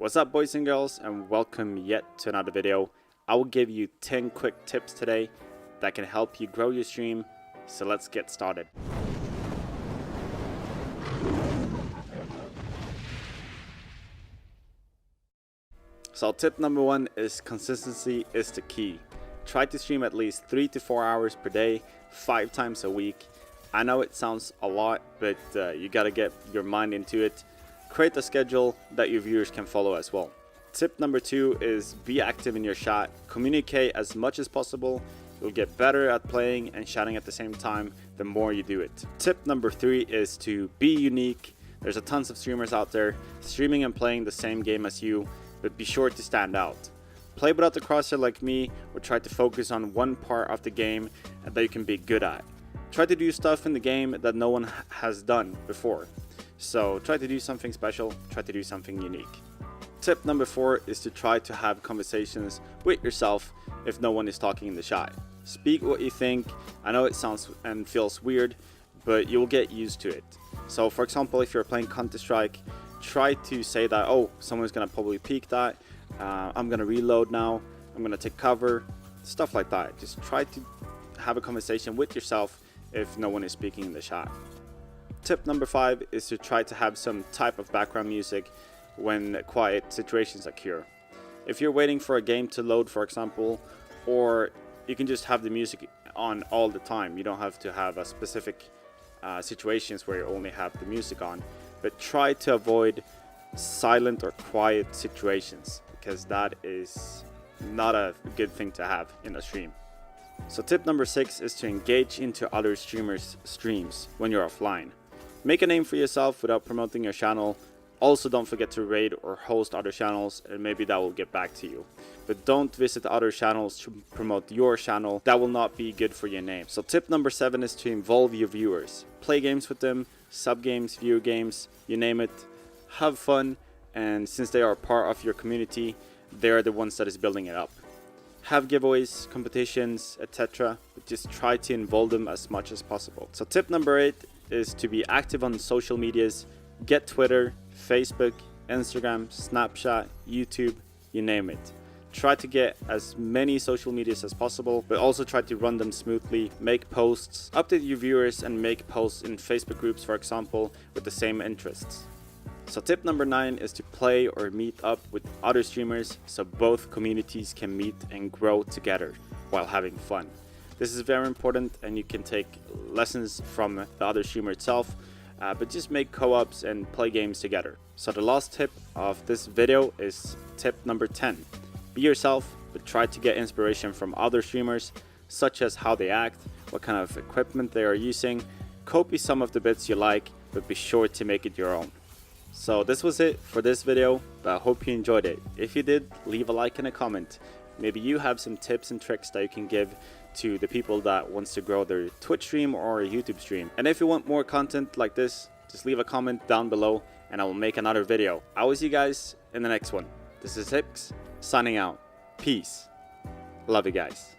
What's up, boys and girls, and welcome yet to another video. I will give you 10 quick tips today that can help you grow your stream, so let's get started. So tip number 1 is consistency is the key. Try to stream at least 3 to 4 hours per day, 5 times a week. I know it sounds a lot, but you gotta get your mind into it. Create a schedule that your viewers can follow as well. Tip number 2 is be active in your chat. Communicate as much as possible. You'll get better at playing and chatting at the same time the more you do it. Tip number 3 is to be unique. There's a tons of streamers out there streaming and playing the same game as you, but be sure to stand out. Play without the crosshair like me, or try to focus on one part of the game that you can be good at. Try to do stuff in the game that no one has done before. So try to do something special, try to do something unique. Tip number 4 is to try to have conversations with yourself if no one is talking in the chat. Speak what you think. I know it sounds and feels weird, but you'll get used to it. So for example, if you're playing Counter-Strike, try to say that, oh, someone's gonna probably peek that, I'm gonna reload now, I'm gonna take cover, stuff like that. Just try to have a conversation with yourself if no one is speaking in the chat. Tip number 5 is to try to have some type of background music when quiet situations occur. If you're waiting for a game to load, for example, or you can just have the music on all the time. You don't have to have a specific situations where you only have the music on, but try to avoid silent or quiet situations, because that is not a good thing to have in a stream. So tip number 6 is to engage into other streamers' streams when you're offline. Make a name for yourself without promoting your channel. Also, don't forget to raid or host other channels, and maybe that will get back to you. But don't visit other channels to promote your channel. That will not be good for your name. So tip number 7 is to involve your viewers. Play games with them, sub games, view games, you name it. Have fun, and since they are part of your community, they are the ones that is building it up. Have giveaways, competitions, etc. But just try to involve them as much as possible. So tip number 8 is to be active on social medias. Get Twitter, Facebook, Instagram, Snapchat, YouTube, you name it. Try to get as many social medias as possible, but also try to run them smoothly. Make posts, update your viewers, and make posts in Facebook groups, for example, with the same interests. So tip number 9 is to play or meet up with other streamers so both communities can meet and grow together while having fun. This is very important, and you can take lessons from the other streamer itself, but just make co-ops and play games together. So the last tip of this video is tip number 10. Be yourself, but try to get inspiration from other streamers, such as how they act, what kind of equipment they are using. Copy some of the bits you like, but be sure to make it your own. So this was it for this video, but I hope you enjoyed it. If you did, leave a like and a comment. Maybe you have some tips and tricks that you can give to the people that wants to grow their Twitch stream or a YouTube stream. And if you want more content like this, just leave a comment down below and I will make another video. I will see you guys in the next one. This is Hicks signing out. Peace. Love you guys.